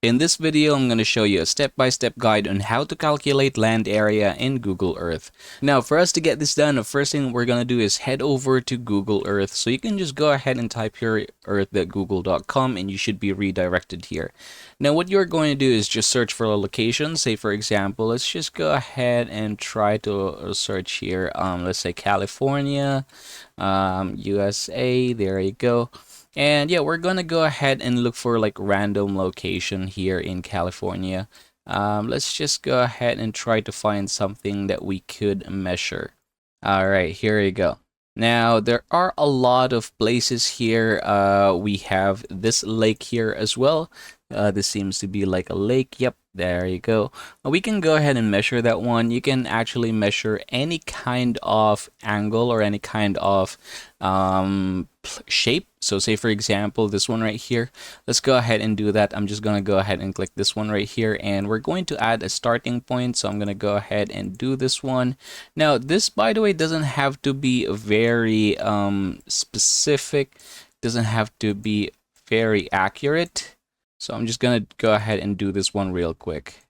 In this video, I'm going to show you a step-by-step guide on how to calculate land area in Google Earth. Now, for us to get this done, the first thing we're going to do is head over to Google Earth. So you can just go ahead and type here earth.google.com and you should be redirected here. Now, what you're going to do is just search for a location. Say, for example, let's just go ahead and try to search here. Let's say California, USA. There you go. And yeah, we're gonna go ahead and look for like random location here in California. Let's just go ahead and try to find something that we could measure. All right, here you go. Now, there are a lot of places here. We have this lake here as well. This seems to be like a lake. Yep, there you go. We can go ahead and measure that one. You can actually measure any kind of angle or any kind of shape. So say for example this one right here, let's go ahead and do that. I'm just gonna go ahead and click this one right here, and we're going to add a starting point. So I'm gonna go ahead and do this one. Now this, by the way, doesn't have to be very specific, doesn't have to be very accurate. So I'm just gonna go ahead and do this one real quick.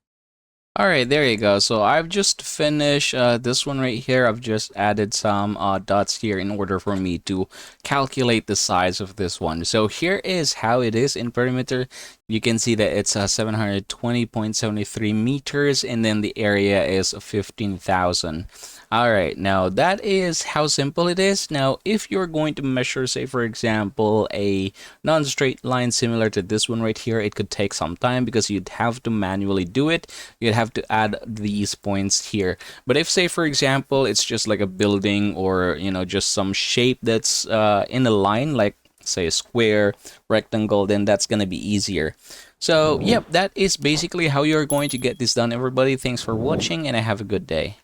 Alright, there you go. So I've just finished this one right here. I've just added some dots here in order for me to calculate the size of this one. So here is how it is in perimeter. You can see that it's 720.73 meters, and then the area is 15,000. Alright, now that is how simple it is. Now, if you're going to measure, say for example, a non-straight line similar to this one right here, it could take some time because you'd have to manually do it. You'd have to add these points here. But if, say for example, it's just like a building or, you know, just some shape that's in a line, like say a square, rectangle, then that's going to be easier. So, yep, that is basically how you're going to get this done, everybody. Thanks for watching, and have a good day.